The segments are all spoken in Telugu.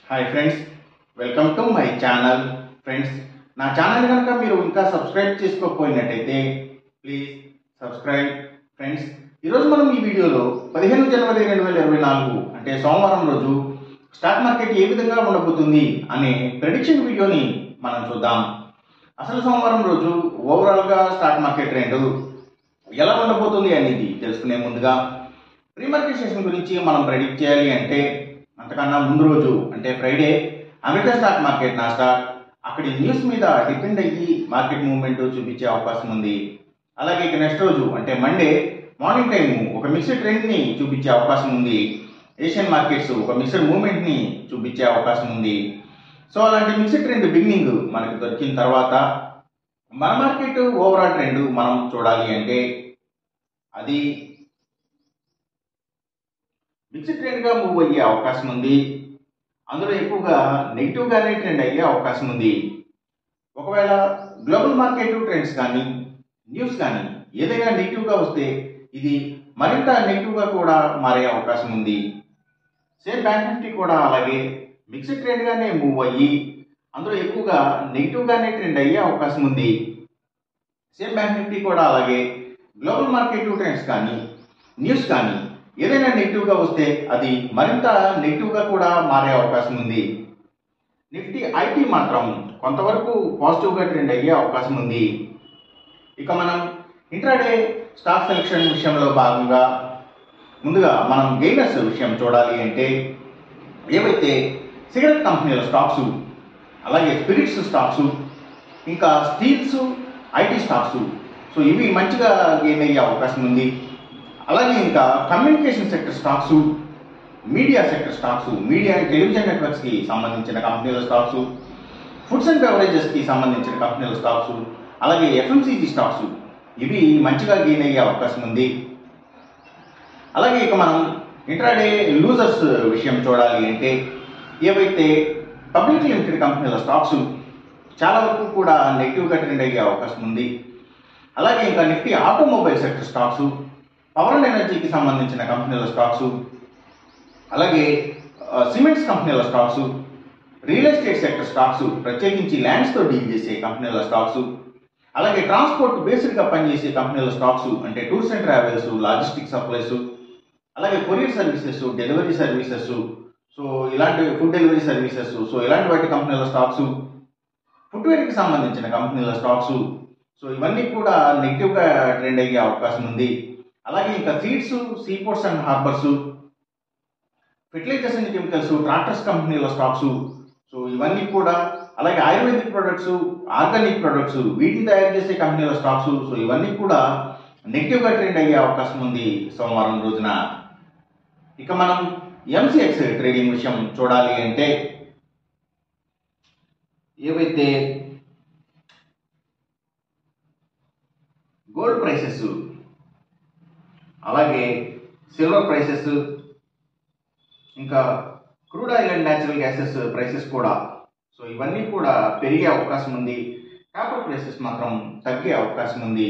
Hi friends, welcome to my channel. Friends, నా ఛానల్ కనుక మీరు ఇంకా సబ్స్క్రైబ్ చేసుకోకపోయినట్టయితే ప్లీజ్ సబ్స్క్రైబ్. ఫ్రెండ్స్, ఈరోజు మనం ఈ వీడియోలో 15 జనవరి 2024 అంటే సోమవారం రోజు స్టాక్ మార్కెట్ ఏ విధంగా ఉండబోతుంది అనే ప్రెడిక్షన్ వీడియోని మనం చూద్దాం. అసలు సోమవారం రోజు ఓవరాల్గా స్టాక్ మార్కెట్ ట్రెండ్ ఎలా ఉండబోతుంది అనేది తెలుసుకునే ముందుగా ప్రీ మార్కెట్ సెషన్ గురించి మనం ప్రెడిక్ట్ చేయాలి అంటే అంతకన్నా ముందు రోజు అంటే Friday America stock market Nasdaq అక్కడి న్యూస్ మీద డిపెండ్ అయ్యి మార్కెట్ మూవ్మెంట్ చూపించే అవకాశం ఉంది. అలాగే ఇక నెక్స్ట్ రోజు అంటే మండే మార్నింగ్ టైం ఒక మిక్స్డ్ ట్రెండ్ ని చూపించే అవకాశం ఉంది. ఏషియన్ మార్కెట్స్ ఒక మిక్స్డ్ మూవ్మెంట్ ని చూపించే అవకాశం ఉంది. సో అలాంటి మిక్స్డ్ ట్రెండ్ బిగినింగ్ మనకి దొరికిన తర్వాత మన మార్కెట్ ఓవరాల్ ట్రెండ్ మనం చూడాలి అంటే అది మిక్స్డ్ ట్రెండ్ గా మూవ్ అయ్యే అవకాశం ఉంది. అందులో ఎక్కువగా నెగిటివ్ గానే ట్రెండ్ అయ్యే అవకాశం ఉంది. ఒకవేళ గ్లోబల్ మార్కెట్ ట్రెండ్స్ కానీ న్యూస్ కానీ ఏదైనా నెగిటివ్ గా వస్తే ఇది మరింత నెగిటివ్ గా కూడా మారే అవకాశం ఉంది. సేమ్ బ్యాంక్ నిఫ్టీ కూడా అలాగే మిక్స్డ్ ట్రెండ్ గానే మూవ్ అయ్యి అందులో ఎక్కువగా నెగిటివ్ గానే ట్రెండ్ అయ్యే అవకాశం ఉంది. సేమ్ బ్యాంక్ నిఫ్టీ కూడా అలాగే గ్లోబల్ మార్కెట్ ట్రెండ్స్ కానీ న్యూస్ కానీ ఏదైనా నెగిటివ్ గా వస్తే అది మరింత నెగిటివ్ గా కూడా మారే అవకాశం ఉంది. నిఫ్టీ ఐటీ మాత్రం కొంతవరకు పాజిటివ్ గా ట్రెండ్ అయ్యే అవకాశం ఉంది. ఇక మనం ఇంట్రాడే స్టాక్ సెలెక్షన్ విషయంలో భాగంగా ముందుగా మనం గెయినర్స్ విషయం చూడాలి అంటే ఏవైతే సిగరెట్ కంపెనీల స్టాక్స్ అలాగే స్పిరిట్స్ స్టాక్స్ ఇంకా స్టీల్స్ ఐటీ స్టాక్స్ సో ఇవి మంచిగా గెయిన్ అయ్యే అవకాశం ఉంది. అలాగే ఇంకా communication sector stocks, media sector stocks, media and television networks కి సంబంధించిన కంపెనీల స్టాక్స్, ఫుడ్స్ అండ్ బెవరేజెస్ కి సంబంధించిన కంపెనీల స్టాక్స్, అలాగే ఎఫ్ఎంసీజీ స్టాక్స్ ఇవి మంచిగా గెయిన్ అయ్యే అవకాశం ఉంది. అలాగే ఇక మనం ఇంట్రాడే లూజర్స్ విషయం చూడాలి అంటే ఏవైతే పబ్లిక్ లిమిటెడ్ కంపెనీల స్టాక్స్ చాలా వరకు కూడా నెగిటివ్గా ట్రెండ్ అయ్యే అవకాశం ఉంది. అలాగే ఇంకా Nifty automobile sector stocks, power and ఎనర్జీకి సంబంధించిన కంపెనీల స్టాక్స్, అలాగే సిమెంట్స్ కంపెనీల stocks, real estate sector stocks ప్రత్యేకించి ల్యాండ్స్తో డీల్ చేసే కంపెనీల స్టాక్స్, అలాగే ట్రాన్స్పోర్ట్ బేస్డ్గా పనిచేసే కంపెనీల స్టాక్స్ అంటే tours and travels, logistic supplies, అలాగే courier services, delivery services, so ఇలాంటి ఫుడ్ డెలివరీ సర్వీసెస్, సో ఇలాంటి వాటి కంపెనీల స్టాక్స్, ఫుట్వేర్కి సంబంధించిన కంపెనీల స్టాక్స్, సో ఇవన్నీ కూడా నెగిటివ్గా ట్రెండ్ అయ్యే అవకాశం ఉంది. అలాగే ఇంకా seeds, seaports and harbours, fertilisers and chemicals, tractors కంపెనీల స్టాక్స్, సో ఇవన్నీ కూడా అలాగే ఆయుర్వేదిక్ ప్రొడక్ట్స్, ఆర్గానిక్ ప్రొడక్ట్స్ వీటిని తయారు చేసే కంపెనీల స్టాక్స్, సో ఇవన్నీ కూడా నెగిటివ్గా ట్రెండ్ అయ్యే అవకాశం ఉంది సోమవారం రోజున. ఇక మనం ఎంసీఎక్స్ ట్రేడింగ్ విషయం చూడాలి అంటే ఏవైతే గోల్డ్ ప్రైసెస్ అలాగే సిల్వర్ ప్రైసెస్ ఇంకా crude oil and natural gases prices కూడా సో ఇవన్నీ కూడా పెరిగే అవకాశం ఉంది. కాపర్ ప్రైసెస్ మాత్రం తగ్గే అవకాశం ఉంది.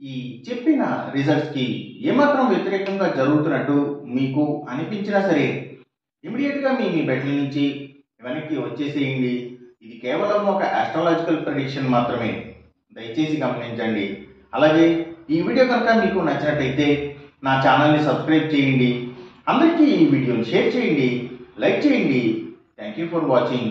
ఈ చెప్పిన రిజల్ట్స్కి ఏమాత్రం వ్యతిరేకంగా జరుగుతున్నట్టు మీకు అనిపించినా సరే ఇమీడియట్గా మీ బెట్ల నుంచి వెనక్కి వచ్చేసేయండి. ఇది కేవలం ఒక ఆస్ట్రాలజికల్ ప్రెడిక్షన్ మాత్రమే, దయచేసి గమనించండి. అలాగే ఈ వీడియో కనుక మీకు నచ్చినట్టయితే నా ఛానల్ని సబ్స్క్రైబ్ చేయండి. అందరికీ ఈ వీడియోని షేర్ చేయండి, లైక్ చేయండి. Thank you for watching.